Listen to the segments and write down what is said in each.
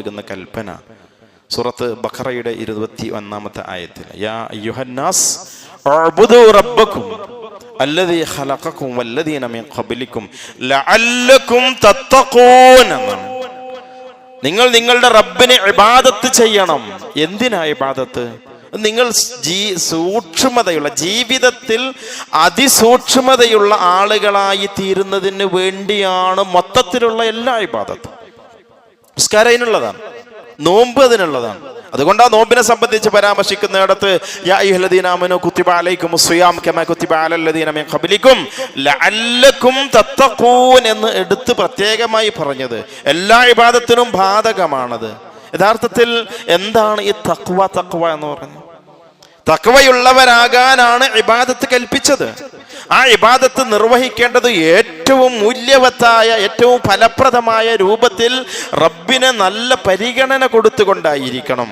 നൽകുന്ന കൽപ്പന സൂറത്ത് ബഖറയുടെ 21-ാമത്തെ ആയത്തിൽ യാ അയ്യുഹന്നാസ് ഉഅ്ബുദൂ റബ്ബക്കും അല്ലദീ ഖലഖക്കും വല്ലദീന മിൻ ഖബ്ലിക്കും ലഅല്ലക്കും തത്തഖൂൻ. നിങ്ങൾ നിങ്ങളുടെ റബ്ബിനെ ഇബാദത്ത് ചെയ്യണം. എന്തിനാ ഇബാദത്ത്? നിങ്ങൾ സൂക്ഷ്മതയുള്ള ജീവിതത്തിൽ അതിസൂക്ഷ്മതയുള്ള ആളുകളായി തീരുന്നതിന് വേണ്ടിയാണ് മൊത്തത്തിലുള്ള എല്ലാ ഇബാദത്തും. നിസ്കാരം അതിനുള്ളതാണ്, നോമ്പ് അതിനുള്ളതാണ്. അതുകൊണ്ടാണ് നോമ്പിനെ സംബന്ധിച്ച് പരാമർശിക്കുന്നിടത്ത് യാ അയ്യുഹല്ലദീന ആമനൂ കുത്തിബ അലൈക്കുമുസ് സിയാം കമാ കുത്തിബ അലല്ലദീന മിൻ ഖബ്ലിക്കും ലഅല്ലക്കും തത്തഖൂൻ എന്ന് എടുത്ത് പ്രത്യേകമായി പറഞ്ഞത് എല്ലാ ഇബാദത്തിനും ബാധകമാണത്. യഥാർത്ഥത്തിൽ എന്താണ് ഈ തഖ്വ എന്ന് പറഞ്ഞത്? തഖ്വയുള്ളവരാകാനാണ് ഇബാദത്ത് കൽപ്പിച്ചത്. ആ ഇബാദത്ത് നിർവഹിക്കേണ്ടത് ഏറ്റവും മൂല്യവത്തായ ഏറ്റവും ഫലപ്രദമായ രൂപത്തിൽ റബ്ബിനെ നല്ല പരിഗണന കൊടുത്തുകൊണ്ടായിരിക്കണം.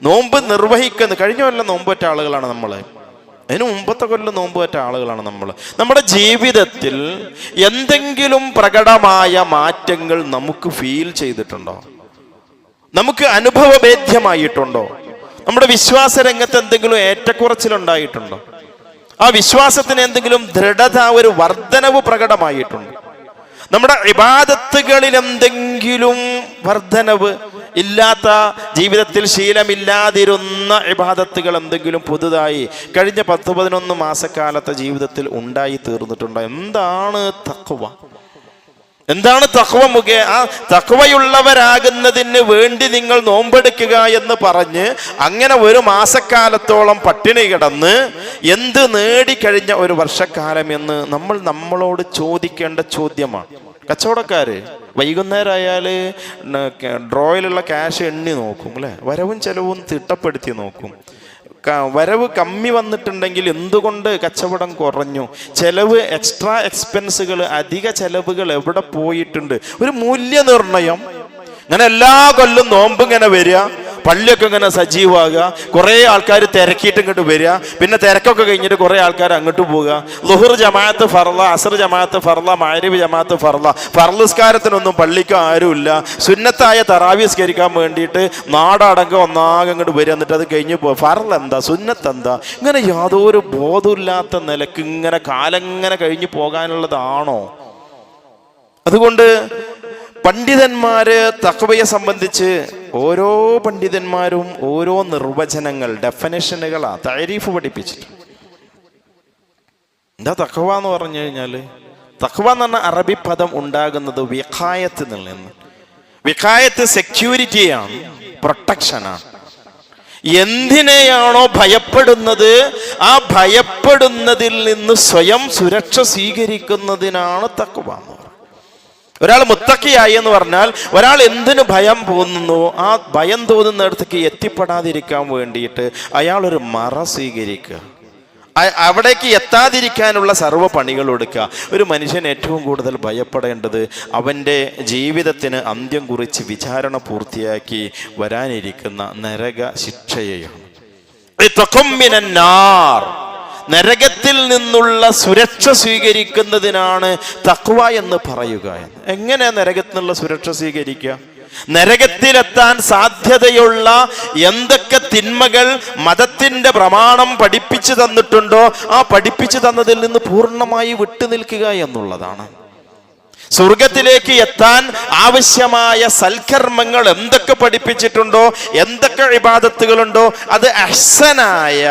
നോമ്പ് നിർവഹിക്കുന്നത് കഴിഞ്ഞ കൊല്ലം നോമ്പ് പറ്റ ആളുകളാണ് നമ്മൾ, അതിന് മുമ്പത്തെ കൊല്ലം നോമ്പ് പറ്റ ആളുകളാണ് നമ്മൾ. നമ്മുടെ ജീവിതത്തിൽ എന്തെങ്കിലും പ്രകടമായ മാറ്റങ്ങൾ നമുക്ക് ഫീൽ ചെയ്തിട്ടുണ്ടോ? നമുക്ക് അനുഭവഭേദ്യമായിട്ടുണ്ടോ? നമ്മുടെ വിശ്വാസ രംഗത്ത് എന്തെങ്കിലും ഏറ്റക്കുറച്ചിലുണ്ടായിട്ടുണ്ടോ? ആ വിശ്വാസത്തിന് എന്തെങ്കിലും ദൃഢത, ഒരു വർധനവ് പ്രകടമായിട്ടുണ്ട്? നമ്മുടെ ഇബാദത്തുകളിൽ എന്തെങ്കിലും വർധനവ് ഇല്ലാത്ത, ജീവിതത്തിൽ ശീലമില്ലാതിരുന്ന ഇബാദത്തുകൾ എന്തെങ്കിലും പുതുതായി കഴിഞ്ഞ 10-11 മാസക്കാലത്തെ ജീവിതത്തിൽ ഉണ്ടായി തീർന്നിട്ടുണ്ടോ? എന്താണ് തഖ്വ? എന്താണ് തഖ്വ? ആ തഖ്വയുള്ളവരാകുന്നതിന് വേണ്ടി നിങ്ങൾ നോമ്പെടുക്കുക എന്ന് പറഞ്ഞ് അങ്ങനെ ഒരു മാസക്കാലത്തോളം പട്ടിണി കിടന്ന് എന്ത് നേടിക്കഴിഞ്ഞ ഒരു വർഷക്കാലം എന്ന് നമ്മളോട് ചോദിക്കേണ്ട ചോദ്യമാണ്. കച്ചവടക്കാര് വൈകുന്നേരം ആയാല് ഡ്രോയിലുള്ള ക്യാഷ് എണ്ണി നോക്കും അല്ലെ, വരവും ചെലവും തിട്ടപ്പെടുത്തി നോക്കും. വരവ് കമ്മി വന്നിട്ടുണ്ടെങ്കിൽ എന്തുകൊണ്ട് കച്ചവടം കുറഞ്ഞു, ചെലവ് എക്സ്ട്രാ എക്സ്പെൻസുകൾ, അധിക ചെലവുകൾ എവിടെ പോയിട്ടുണ്ട്, ഒരു മൂല്യനിർണയം. അങ്ങനെ എല്ലാ കൊല്ലം നോമ്പ് ഇങ്ങനെ വരിക, പള്ളിയൊക്കെ ഇങ്ങനെ സജീവാകുക, കുറേ ആൾക്കാർ തിരക്കിയിട്ട് ഇങ്ങോട്ട് വരിക, പിന്നെ തിരക്കൊക്കെ കഴിഞ്ഞിട്ട് കുറേ ആൾക്കാർ അങ്ങോട്ട് പോവുക. ളുഹർ ജമാഅത്ത് ഫർള, അസർ ജമാഅത്ത് ഫർള, മഗ്രിബ് ജമാഅത്ത് ഫർള. ഫർളുസ്കാരത്തിനൊന്നും പള്ളിക്ക് ആരുമില്ല. സുന്നത്തായ തറാവീഹ് സ്കരിക്കാൻ വേണ്ടിയിട്ട് നാടടങ്കം ഒന്നാകെ അങ്ങോട്ട് വരിക, എന്നിട്ട് അത് കഴിഞ്ഞ് പോകുക. ഫർള് എന്താ, സുന്നത്ത് എന്താ, ഇങ്ങനെ യാതൊരു ബോധമില്ലാത്ത നിലക്ക് ഇങ്ങനെ കാലം ഇങ്ങനെ കഴിഞ്ഞു പോകാനുള്ളതാണോ? അതുകൊണ്ട് പണ്ഡിതന്മാര് തഖ്വയെ സംബന്ധിച്ച് ഓരോ പണ്ഡിതന്മാരും ഓരോ നിർവചനങ്ങൾ, ഡെഫിനിഷനുകളാ, തഅരീഫ് പഠിപ്പിച്ചിട്ടുണ്ട്. എന്താ തഖ്വ എന്ന് പറഞ്ഞു കഴിഞ്ഞാല്? തഖ്വ എന്ന് പറഞ്ഞ അറബി പദം ഉണ്ടാകുന്നത് വിഖായത്തിൽ നിന്ന്. വിഖായത്ത് സെക്യൂരിറ്റിയാണ്, പ്രൊട്ടക്ഷനാണ്. എന്തിനെയാണോ ഭയപ്പെടുന്നത് ആ ഭയപ്പെടുന്നതിൽ നിന്ന് സ്വയം സുരക്ഷ സ്വീകരിക്കുന്നതിനാണ് തഖ്വ. ഒരാൾ മുത്തഖിയായി എന്ന് പറഞ്ഞാൽ ഒരാൾ എന്തിനു ഭയം തോന്നുന്നു ആ ഭയം തോന്നുന്നിടത്തേക്ക് എത്തിപ്പെടാതിരിക്കാൻ വേണ്ടിയിട്ട് അയാൾ ഒരു മറ സ്വീകരിക്കുക, അവിടേക്ക് എത്താതിരിക്കാനുള്ള സർവ്വ പണികൾ എടുക്കുക. ഒരു മനുഷ്യൻ ഏറ്റവും കൂടുതൽ ഭയപ്പെടേണ്ടത് അവൻ്റെ ജീവിതത്തിന് അന്ത്യം കുറിച്ച് വിചാരണ പൂർത്തിയാക്കി വരാനിരിക്കുന്ന നരക ശിക്ഷയെയാണ്. നരകത്തിൽ നിന്നുള്ള സുരക്ഷ സ്വീകരിക്കുന്നതിനാണ് തഖ്വ എന്ന് പറയുക. എങ്ങനെ നരകത്തിൽ നിന്നുള്ള സുരക്ഷ സ്വീകരിക്കുക? നരകത്തിലെത്താൻ സാധ്യതയുള്ള എന്തൊക്കെ തിന്മകൾ മതത്തിന്റെ പ്രമാണം പഠിപ്പിച്ചു തന്നിട്ടുണ്ടോ ആ പഠിപ്പിച്ചു തന്നതിൽ നിന്ന് പൂർണ്ണമായി വിട്ടുനിൽക്കുക എന്നുള്ളതാണ്. സ്വർഗത്തിലേക്ക് എത്താൻ ആവശ്യമായ സൽക്കർമ്മങ്ങൾ എന്തൊക്കെ പഠിപ്പിച്ചിട്ടുണ്ടോ, എന്തൊക്കെ ഇബാദത്തുകളുണ്ടോ അത് അഹ്സനായ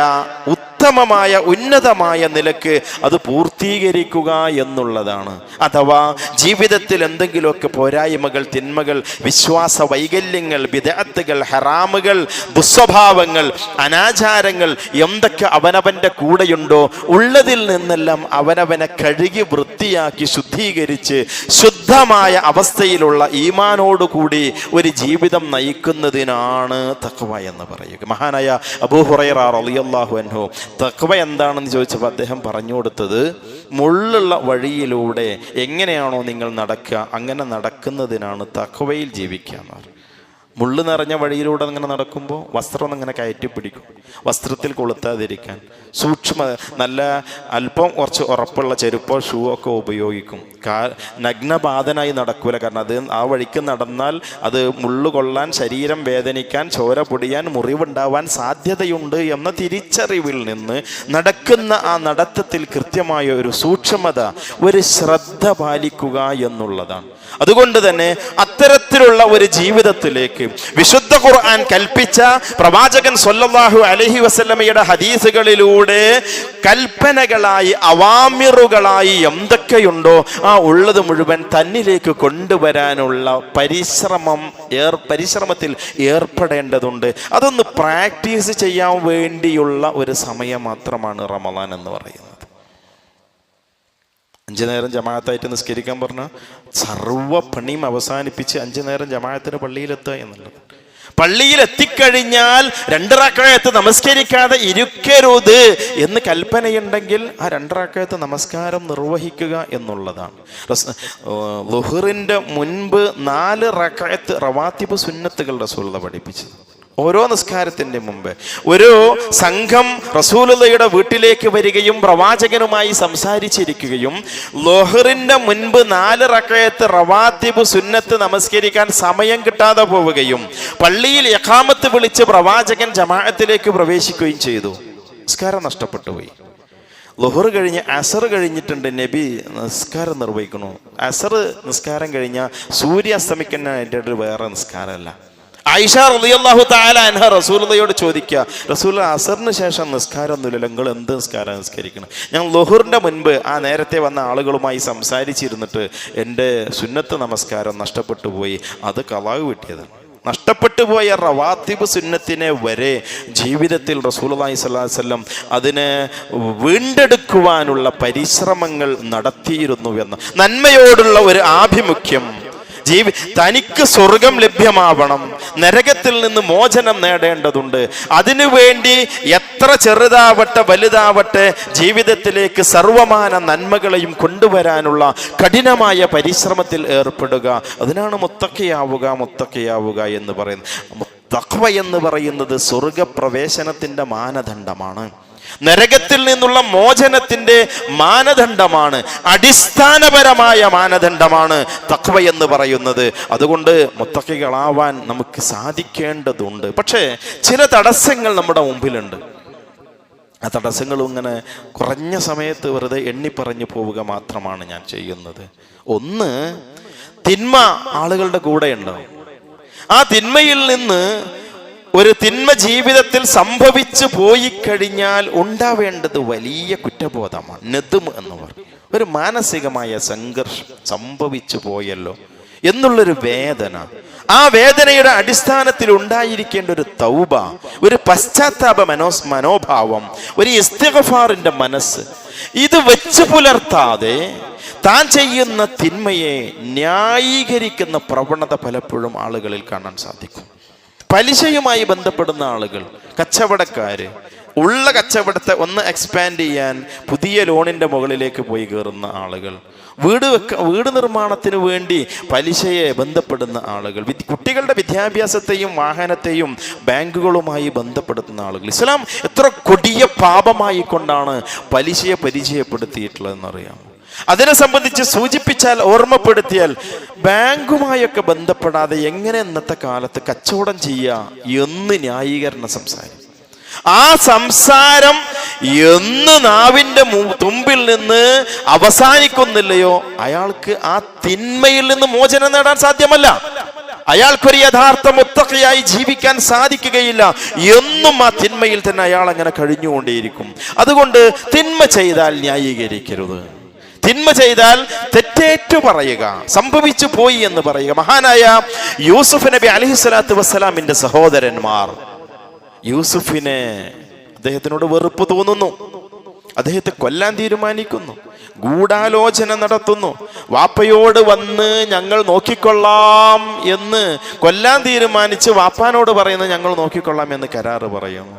ഉത്തമമായ ഉന്നതമായ നിലക്ക് അത് പൂർത്തീകരിക്കുക എന്നുള്ളതാണ്. അഥവാ ജീവിതത്തിൽ എന്തെങ്കിലുമൊക്കെ പോരായ്മകൾ, തിന്മകൾ, വിശ്വാസ വൈകല്യങ്ങൾ, ബിദ്അത്തുകൾ, ഹറാമുകൾ, ദുസ്വഭാവങ്ങൾ, അനാചാരങ്ങൾ എന്തൊക്കെ അവനവന്റെ കൂടെയുണ്ടോ ഉള്ളതിൽ നിന്നെല്ലാം അവനവനെ കഴുകി വൃത്തിയാക്കി ശുദ്ധീകരിച്ച് ശുദ്ധമായ അവസ്ഥയിലുള്ള ഈമാനോടുകൂടി ഒരു ജീവിതം നയിക്കുന്നതിനാണ് തഖ്വ എന്ന് പറയുക. മഹാനായ അബൂ ഹുറൈറ റളിയല്ലാഹു അൻഹു തഖ്വ എന്താണെന്ന് ചോദിച്ചപ്പോൾ അദ്ദേഹം പറഞ്ഞു കൊടുത്തത്, മുള്ളുള്ള വഴിയിലൂടെ എങ്ങനെയാണോ നിങ്ങൾ നടക്കുക അങ്ങനെ നടക്കുന്നതിനാണ് തഖ്വയിൽ ജീവിക്കുക എന്ന് പറഞ്ഞു. മുള്ളു നിറഞ്ഞ വഴിയിലൂടെ അങ്ങനെ നടക്കുമ്പോൾ വസ്ത്രം അങ്ങനെ കയറ്റി പിടിക്കും, വസ്ത്രത്തിൽ കൊളുത്താതിരിക്കാൻ നല്ല അല്പം കുറച്ച് ഉറപ്പുള്ള ചെരുപ്പോ ഷൂ ഒക്കെ ഉപയോഗിക്കും. നഗ്നപാതനായി നടക്കൂല. കാരണം അത് ആ വഴിക്ക് നടന്നാൽ അത് മുള്ളുകൊള്ളാൻ, ശരീരം വേദനിക്കാൻ, ചോര പൊടിയാൻ, മുറിവുണ്ടാവാൻ സാധ്യതയുണ്ട് എന്ന തിരിച്ചറിവിൽ നിന്ന് നടക്കുന്ന ആ നടത്തത്തിൽ കൃത്യമായ ഒരു സൂക്ഷ്മത, ഒരു ശ്രദ്ധ പാലിക്കുക എന്നുള്ളതാണ്. അതുകൊണ്ട് തന്നെ അത്തരത്തിലുള്ള ഒരു ജീവിതത്തിലേക്ക് വിശുദ്ധ ഖുർആൻ കൽപ്പിച്ച പ്രവാചകൻ സ്വല്ലല്ലാഹു അലൈഹി വസല്ലമയുടെ ഹദീസുകളിലൂടെ കൽപ്പനകളായി, അവാമിറുകളായി എന്തൊക്കെയുണ്ടോ ആ ഉള്ളത് മുഴുവൻ തന്നിലേക്ക് കൊണ്ടുവരാനുള്ള പരിശ്രമത്തിൽ ഏർപ്പെടേണ്ടതുണ്ട്. അതൊന്ന് പ്രാക്ടീസ് ചെയ്യാൻ വേണ്ടിയുള്ള ഒരു സമയം മാത്രമാണ് റമളാൻ എന്ന് പറയുന്നത്. 5 നേരം ജമാഅത്തായിട്ട് നിസ്കരിക്കാൻ പറഞ്ഞാൽ സർവ്വ പണിയും അവസാനിപ്പിച്ച് 5 നേരം ജമാഅത്തിന് പള്ളിയിലെത്തുക എന്നുള്ളത്. പള്ളിയിൽ എത്തിക്കഴിഞ്ഞാൽ 2 റക്അത്ത് നമസ്കരിക്കാതെ ഇരിക്കരുത് എന്ന് കൽപ്പനയുണ്ടെങ്കിൽ ആ 2 റക്അത്ത് നമസ്കാരം നിർവഹിക്കുക എന്നുള്ളതാണ്. ളുഹറിന്റെ മുൻപ് 4 റക്അത്ത് റവാത്തിബ് സുന്നത്തുകൾ റസൂലുള്ളാഹി പഠിപ്പിച്ചത്. ഓരോ നിസ്കാരത്തിന്റെ മുമ്പ് ഒരു സംഘം റസൂലുള്ളാഹിയുടെ വീട്ടിലേക്ക് വരികയും പ്രവാചകനുമായി സംസാരിച്ചിരിക്കുകയും ളുഹറിന്റെ മുൻപ് 4 റക്അത്ത് റവാത്തിബ് സുന്നത്ത് നമസ്കരിക്കാൻ സമയം കിട്ടാതെ പോവുകയും പള്ളിയിൽ ഇഖാമത്ത് വിളിച്ച് പ്രവാചകൻ ജമാഅത്തിലേക്ക് പ്രവേശിക്കുകയും ചെയ്തു. നിസ്കാരം നഷ്ടപ്പെട്ടു പോയി. ളുഹർ കഴിഞ്ഞ് അസർ കഴിഞ്ഞിട്ടുണ്ട്, നബി നിസ്കാരം നിർവഹിക്കണു. അസർ നിസ്കാരം കഴിഞ്ഞാൽ സൂര്യ അസ്തമിക്കുന്നതിൻ്റെ ഒരു വേറെ നിസ്കാരമല്ല. ആയിഷ റളിയല്ലാഹു തആല അൻഹ റസൂലുള്ളാഹിയോട് ചോദിക്കുക, റസൂലുള്ളാഹി അസറിന് ശേഷം നിസ്കാരമൊന്നുമില്ലല്ലോ, നിങ്ങൾ എന്ത് നിസ്കാരം നിസ്കരിക്കണം? ഞാൻ ളുഹറിന്റെ മുൻപ് ആ നേരത്തെ വന്ന ആളുകളുമായി സംസാരിച്ചിരുന്നിട്ട് എൻ്റെ സുന്നത്ത് നമസ്കാരം നഷ്ടപ്പെട്ടു പോയി, അത് ഖളാ വീട്ടിയതാണ്. നഷ്ടപ്പെട്ടു പോയ റവാത്തിബ് സുന്നത്തിനെ വരെ ജീവിതത്തിൽ റസൂലുള്ളാഹി സ്വല്ലല്ലാഹു അലൈഹി വസല്ലം അതിനെ വീണ്ടെടുക്കുവാനുള്ള പരിശ്രമങ്ങൾ നടത്തിയിരുന്നു എന്ന്. നന്മയോടുള്ള ഒരു ആഭിമുഖ്യം, തനിക്ക് സ്വർഗം ലഭ്യമാവണം, നരകത്തിൽ നിന്ന് മോചനം നേടേണ്ടതുണ്ട്. അതിനുവേണ്ടി എത്ര ചെറുതാവട്ടെ വലുതാവട്ടെ ജീവിതത്തിലേക്ക് സർവമാന നന്മകളെയും കൊണ്ടുവരാനുള്ള കഠിനമായ പരിശ്രമത്തിൽ ഏർപ്പെടുക. അതിനാണ് മുത്തഖിയാവുക എന്ന് പറയുന്നത്. തഖ്വ എന്ന് പറയുന്നത് സ്വർഗപ്രവേശനത്തിന്റെ മാനദണ്ഡമാണ്, നരകത്തിൽ നിന്നുള്ള മോചനത്തിന്റെ മാനദണ്ഡമാണ്, അടിസ്ഥാനപരമായ മാനദണ്ഡമാണ് തഖ്വ എന്ന് പറയുന്നത്. അതുകൊണ്ട് മുത്തഖികളാവാൻ നമുക്ക് സാധിക്കേണ്ടതുണ്ട്. പക്ഷേ ചില തടസ്സങ്ങൾ നമ്മുടെ മുമ്പിലുണ്ട്. ആ തടസ്സങ്ങളും ഇങ്ങനെ കുറഞ്ഞ സമയത്ത് വെറുതെ എണ്ണിപ്പറഞ്ഞു പോവുക മാത്രമാണ് ഞാൻ ചെയ്യുന്നത്. ഒന്ന്, തിന്മ ആളുകളുടെ കൂടെ ഉണ്ടാവും. ആ തിന്മയിൽ നിന്ന് ഒരു തിന്മ ജീവിതത്തിൽ സംഭവിച്ചു പോയി കഴിഞ്ഞാൽ ഉണ്ടാവേണ്ടത് വലിയ കുറ്റബോധമാണ്. നദ്മ് എന്ന് പറയും, ഒരു മാനസികമായ സംഘർഷം. സംഭവിച്ചു പോയല്ലോ എന്നുള്ളൊരു വേദന. ആ വേദനയുടെ അടിസ്ഥാനത്തിൽ ഉണ്ടായിരിക്കേണ്ട ഒരു തൗബ, ഒരു പശ്ചാത്താപ മനോഭാവം, ഒരു ഇസ്തിഗ്ഫാറിന്റെ മനസ്സ്. ഇത് വെച്ച് പുലർത്താതെ താൻ ചെയ്യുന്ന തിന്മയെ ന്യായീകരിക്കുന്ന പ്രവണത പലപ്പോഴും ആളുകളിൽ കാണാൻ സാധിക്കും. പലിശയുമായി ബന്ധപ്പെടുന്ന ആളുകൾ, കച്ചവടക്കാര്, ഉള്ള കച്ചവടത്തെ ഒന്ന് എക്സ്പാൻഡ് ചെയ്യാൻ പുതിയ ലോണിന്റെ മുകളിലേക്ക് പോയി കയറുന്ന ആളുകൾ, വീട് നിർമ്മാണത്തിന് വേണ്ടി പലിശയെ ബന്ധപ്പെടുന്ന ആളുകൾ, കുട്ടികളുടെ വിദ്യാഭ്യാസത്തെയും വാഹനത്തെയും ബാങ്കുകളുമായി ബന്ധപ്പെടുത്തുന്ന ആളുകൾ. ഇസ്ലാം എത്ര കൊടിയ പാപമായി കൊണ്ടാണ് പലിശയെ പരിചയപ്പെടുത്തിയിട്ടുള്ളതെന്നറിയാം. അതിനെ സംബന്ധിച്ച് സൂചിപ്പിച്ചാൽ, ഓർമ്മപ്പെടുത്തിയാൽ, ബാങ്കുമായൊക്കെ ബന്ധപ്പെടാതെ എങ്ങനെ ഇന്നത്തെ കാലത്ത് കച്ചവടം ചെയ്യുക എന്ന് ന്യായീകരണ സംസാരം. ആ സംസാരം എന്ന് നാവിന്റെ തുമ്പിൽ നിന്ന് അവസാനിക്കുന്നില്ലയോ അയാൾക്ക് ആ തിന്മയിൽ നിന്ന് മോചനം നേടാൻ സാധ്യമല്ല. അയാൾക്കൊരു യഥാർത്ഥ മുത്തഖിയായി ജീവിക്കാൻ സാധിക്കുകയില്ല. എന്നും ആ തിന്മയിൽ തന്നെ അയാൾ അങ്ങനെ കഴിഞ്ഞുകൊണ്ടേയിരിക്കും. അതുകൊണ്ട് തിന്മ ചെയ്താൽ ന്യായീകരിക്കരുത്. തിന്മ ചെയ്താൽ തെറ്റേറ്റു പറയുക, സംഭവിച്ചു പോയി എന്ന് പറയുക. മഹാനായ യൂസുഫ് നബി അലൈഹിസ്സലാത്തു വസ്സലാമിന്റെ സഹോദരന്മാർ യൂസുഫിനെ, അദ്ദേഹത്തിനോട് വെറുപ്പ് തോന്നുന്നു, അദ്ദേഹത്തെ കൊല്ലാൻ തീരുമാനിക്കുന്നു, ഗൂഢാലോചന നടത്തുന്നു. വാപ്പയോട് വന്ന് ഞങ്ങൾ നോക്കിക്കൊള്ളാം എന്ന് കൊല്ലാൻ തീരുമാനിച്ച് വാപ്പാനോട് പറയുന്നത് ഞങ്ങൾ നോക്കിക്കൊള്ളാം എന്ന് കരാറ് പറയുന്നു.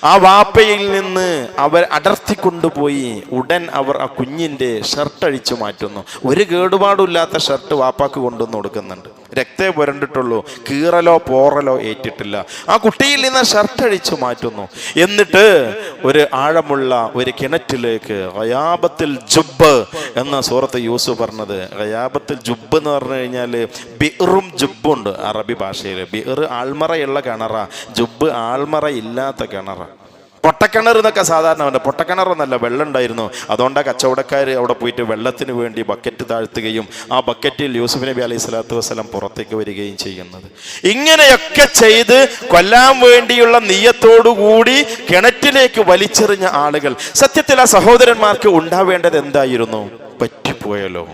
ആ വാപ്പയിൽ നിന്ന് അവർ അടർത്തിക്കൊണ്ടുപോയി ഉടൻ അവർ ആ കുഞ്ഞിൻ്റെ ഷർട്ട് അഴിച്ചു മാറ്റുന്നു. ഒരു കേടുപാടില്ലാത്ത ഷർട്ട് വാപ്പാക്ക് കൊണ്ടുവന്ന് കൊടുക്കുന്നുണ്ട്. രക്തേ പുരണ്ടിട്ടുള്ളൂ, കീറലോ പോറലോ ഏറ്റിട്ടില്ല. ആ കുട്ടിയിൽ നിന്ന് ഷർട്ട് അഴിച്ചു മാറ്റുന്നു. എന്നിട്ട് ഒരു ആഴമുള്ള ഒരു കിണറ്റിലേക്ക്, ഖയാബത്തിൽ ജുബ് എന്ന സൂറത്ത് യൂസുഫ് പറഞ്ഞത്. ഖയാബത്തിൽ ജുബ് എന്ന് പറഞ്ഞു കഴിഞ്ഞാൽ ബിറും ജുബുണ്ട് അറബി ഭാഷയിൽ. ബിർ ആൾമറയുള്ള കിണറ, ജുബ് ആൾമറ ഇല്ലാത്ത കിണറ. പൊട്ടക്കിണർ എന്നൊക്കെ സാധാരണ ഉണ്ട്. പൊട്ടക്കിണറൊന്നല്ല, വെള്ളം ഉണ്ടായിരുന്നു. അതുകൊണ്ടാണ് കച്ചവടക്കാർ അവിടെ പോയിട്ട് വെള്ളത്തിന് വേണ്ടി ബക്കറ്റ് താഴ്ത്തുകയും ആ ബക്കറ്റിൽ യൂസുഫ് നബി അലൈഹി സ്വലാത്തു വസ്സലാം പുറത്തേക്ക് വരികയും ചെയ്യുന്നത്. ഇങ്ങനെയൊക്കെ ചെയ്ത് കൊല്ലാൻ വേണ്ടിയുള്ള നിയ്യത്തോടുകൂടി കിണറ്റിലേക്ക് വലിച്ചെറിഞ്ഞ ആളുകൾ. സത്യത്തിൽ ആ സഹോദരന്മാർക്ക് ഉണ്ടാവേണ്ടത് എന്തായിരുന്നു? പറ്റിപ്പോയല്ലോ.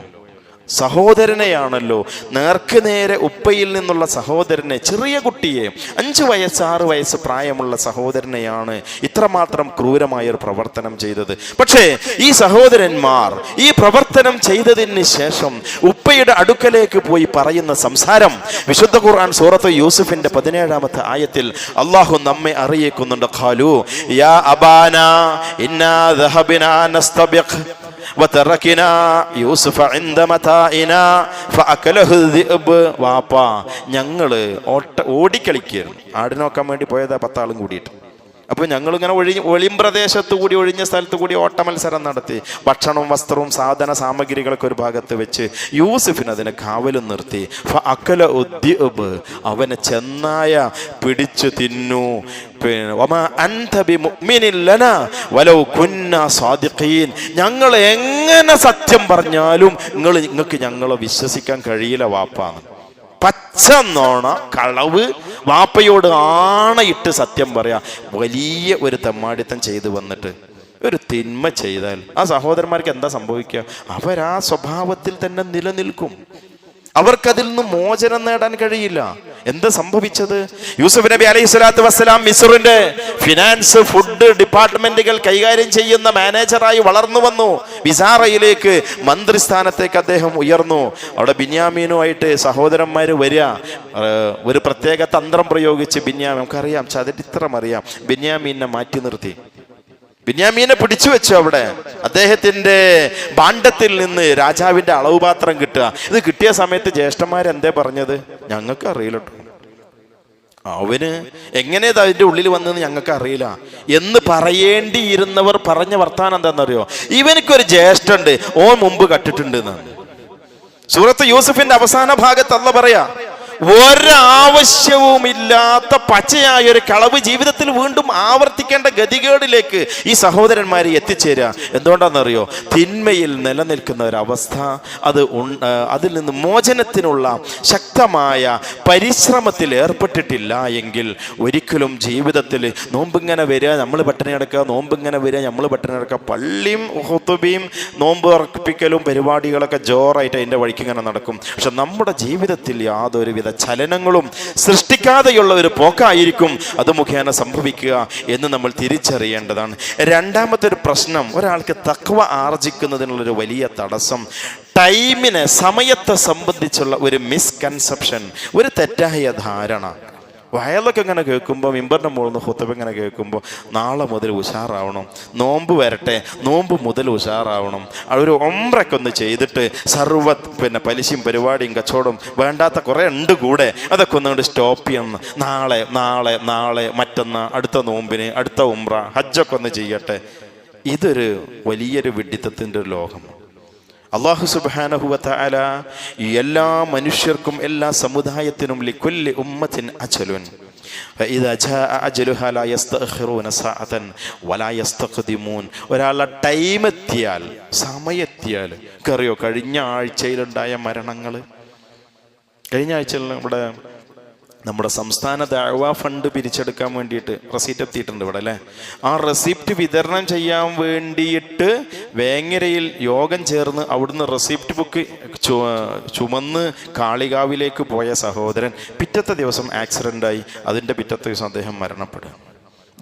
സഹോദരനെയാണല്ലോ, നേർക്ക് നേരെ ഉപ്പയിൽ നിന്നുള്ള സഹോദരനെ, ചെറിയ കുട്ടിയെ, 5 വയസ്സ് 6 വയസ്സ് പ്രായമുള്ള സഹോദരനെയാണ് ഇത്രമാത്രം ക്രൂരമായൊരു പ്രവർത്തനം ചെയ്തത്. പക്ഷേ ഈ സഹോദരന്മാർ ഈ പ്രവർത്തനം ചെയ്തതിന് ശേഷം ഉപ്പയുടെ അടുക്കലേക്ക് പോയി പറയുന്ന സംസാരം വിശുദ്ധ ഖുർആൻ സൂറത്ത് യൂസുഫിന്റെ 17-ാമത്തെ ആയത്തിൽ അള്ളാഹു നമ്മെ അറിയിക്കുന്നുണ്ട്. ഖാലു യാ അബാനാ ഇന്നാ ദഹബനാ നസ്തബിഖ് വതറകനാ യൂസുഫ ഇൻദ മതാഇനാ ഫഅകലഹു ദിഅബ്. വാപ്പാ, ഞങ്ങള് ഓടിക്കളിക്കുകയായിരുന്നു. ആടിനെ നോക്കാൻ വേണ്ടി പോയതാ 10 ആളും കൂടിയിട്ട്. അപ്പോൾ ഞങ്ങളിങ്ങനെ ഒളിം പ്രദേശത്തു കൂടി, ഒഴിഞ്ഞ സ്ഥലത്തു കൂടി ഓട്ട മത്സരം നടത്തി. ഭക്ഷണവും വസ്ത്രവും സാധന സാമഗ്രികളൊക്കെ ഒരു ഭാഗത്ത് വെച്ച് യൂസുഫിന് അതിനെ കാവലും നിർത്തി. ഫഅകല ഉദ്ദിഅബ്, അവനെ ചെന്നായ പിടിച്ചു തിന്നു. ഞങ്ങൾ എങ്ങനെ സത്യം പറഞ്ഞാലും നിങ്ങൾക്ക് ഞങ്ങളെ വിശ്വസിക്കാൻ കഴിയില്ല വാപ്പാന്ന്. പച്ച നോണ, കളവ്, വാപ്പയോട് ആണയിട്ട് സത്യം പറയാ. വലിയ ഒരു തെമ്മാടിത്തം ചെയ്തു വന്നിട്ട് ഒരു തിന്മ ചെയ്താൽ ആ സഹോദരന്മാർക്ക് എന്താ സംഭവിക്കുക? അവരാ സ്വഭാവത്തിൽ തന്നെ നിലനിൽക്കും. അവർക്കതിൽ നിന്ന് മോചനം നേടാൻ കഴിയില്ല. എന്താ സംഭവിച്ചത്? യൂസുഫ് നബി അലൈഹി സ്വലാത്തു വസ്സലാം മിസ്റിന്റെ ഫിനാൻസ്, ഫുഡ് ഡിപ്പാർട്ട്മെന്റുകൾ കൈകാര്യം ചെയ്യുന്ന മാനേജറായി വളർന്നു വന്നു. വിസാറയിലേക്ക്, മന്ത്രിസ്ഥാനത്തേക്ക് അദ്ദേഹം ഉയർന്നു. അവിടെ ബിന്യാമീനുമായിട്ട് സഹോദരന്മാര് വരിക. ഒരു പ്രത്യേക തന്ത്രം പ്രയോഗിച്ച് ബിന്യാമീൻ, നമുക്കറിയാം, ചരിത്രം അറിയാം, ബിന്യാമീനെ മാറ്റി നിർത്തി. ബിന്യാമീനെ പിടിച്ചു വെച്ചു. അവിടെ അദ്ദേഹത്തിന്റെ ഭാണ്ഡത്തിൽ നിന്ന് രാജാവിന്റെ അളവ് പാത്രം കിട്ടുക. ഇത് കിട്ടിയ സമയത്ത് ജ്യേഷ്ഠന്മാരെന്തേ പറഞ്ഞത്? ഞങ്ങൾക്ക് അറിയില്ല കേട്ടോ, അവന് എങ്ങനെയത് അതിന്റെ ഉള്ളിൽ വന്നെന്ന് ഞങ്ങൾക്ക് അറിയില്ല എന്ന് പറയേണ്ടിയിരുന്നവർ പറഞ്ഞ വർത്താനം എന്താണെന്നറിയോ? ഇവനക്കൊരു ജ്യേഷ്ഠണ്ട്, ഓൻ മുമ്പ് കട്ടിട്ടുണ്ട് എന്നാണ്. സൂറത്ത് യൂസുഫിന്റെ അവസാന ഭാഗത്ത് അല്ലാഹു പറയാ, ഒരാവശ്യവുമില്ലാത്ത പച്ചയായ ഒരു കളവ് ജീവിതത്തിൽ വീണ്ടും ആവർത്തിക്കേണ്ട ഗതികേടിലേക്ക് ഈ സഹോദരന്മാരെ എത്തിച്ചേരുക. എന്തുകൊണ്ടാണെന്നറിയോ? തിന്മയിൽ നിലനിൽക്കുന്ന ഒരവസ്ഥ, അതിൽ നിന്ന് മോചനത്തിനുള്ള ശക്തമായ പരിശ്രമത്തിൽ ഏർപ്പെട്ടിട്ടില്ല എങ്കിൽ ഒരിക്കലും ജീവിതത്തിൽ നോമ്പിങ്ങനെ വരിക, നമ്മൾ പട്ടിണി കിടക്കുക, നോമ്പിങ്ങനെ വരിക, നമ്മൾ പട്ടിണി കിടക്കുക, പള്ളിയും ഹുതുബയും നോമ്പ് ഉറപ്പിക്കലും പരിപാടികളൊക്കെ ജോറായിട്ട് അതിൻ്റെ വഴിക്ക് ഇങ്ങനെ നടക്കും. പക്ഷെ നമ്മുടെ ജീവിതത്തിൽ യാതൊരുവിധ ചലനങ്ങളും സൃഷ്ടിക്കാതെയുള്ള ഒരു പോക്കായിരിക്കും അത് മുഖേന സംഭവിക്കുക എന്ന് നമ്മൾ തിരിച്ചറിയേണ്ടതാണ്. രണ്ടാമത്തെ ഒരു പ്രശ്നം, ഒരാൾക്ക് തഖ്വ ആർജിക്കുന്നതിനുള്ളൊരു വലിയ തടസ്സം ടൈമിനെ, സമയത്തെ സംബന്ധിച്ചുള്ള ഒരു മിസ്കൺസെപ്ഷൻ, ഒരു തെറ്റായ ധാരണ. വയലൊക്കെ ഇങ്ങനെ കേൾക്കുമ്പോൾ, മിമ്പറിൻ്റെ മുകളിൽ നിന്ന് ഖുതുബ ഇങ്ങനെ കേൾക്കുമ്പോൾ നാളെ മുതൽ ഉഷാറാവണം, നോമ്പ് വരട്ടെ, നോമ്പ് മുതൽ ഉഷാറാവണം, ഒരു ഒമ്രൊക്കെ ഒന്ന് ചെയ്തിട്ട് പലിശയും പരിപാടിയും കച്ചവടം വേണ്ടാത്ത കുറേ ഉണ്ട് കൂടെ, അതൊക്കെ ഒന്നുകൊണ്ട് സ്റ്റോപ്പ് ചെയ്യണം. നാളെ നാളെ നാളെ മറ്റന്നാൾ, അടുത്ത നോമ്പിന്, അടുത്ത ഉംറ, ഹജ്ജൊക്കെ ഒന്ന് ചെയ്യട്ടെ. ഇതൊരു വലിയൊരു വിഡ്ഢിത്തത്തിൻ്റെ ഒരു ലോകം. അല്ലാഹു സുബ്ഹാനഹു വ തആല എല്ലാ മനുഷ്യർക്കും, എല്ലാ സമുദായത്തിനും ലികുല്ലി ഉമ്മത്തിൻ അജലുൻ ഫഇദാ ജാഅ അജലുഹാ ലാ യസ്തഅഖിറൂന സഅതൻ വലാ യസ്തഖ്ദിമൂൻ. ഒരാളുടെ ടൈം എത്തിയാൽ, സമയത്തിയാൽ, അറിയോ കഴിഞ്ഞ ആഴ്ചയിലുണ്ടായ മരണങ്ങൾ? കഴിഞ്ഞ ആഴ്ചയിൽ നമ്മുടെ സംസ്ഥാന ദഅവ ഫണ്ട് പിരിച്ചെടുക്കാൻ വേണ്ടിയിട്ട് റെസീപ്റ്റ് എത്തിയിട്ടുണ്ട് ഇവിടെ അല്ലേ. ആ റെസിപ്റ്റ് വിതരണം ചെയ്യാൻ വേണ്ടിയിട്ട് വേങ്ങരയിൽ യോഗം ചേർന്ന് അവിടുന്ന് റെസിപ്റ്റ് ബുക്ക് ചുമന്ന് കാളികാവിലേക്ക് പോയ സഹോദരൻ പിറ്റത്തെ ദിവസം ആക്സിഡൻ്റായി. അതിൻ്റെ പിറ്റത്തെ ദിവസം അദ്ദേഹം മരണപ്പെടുക.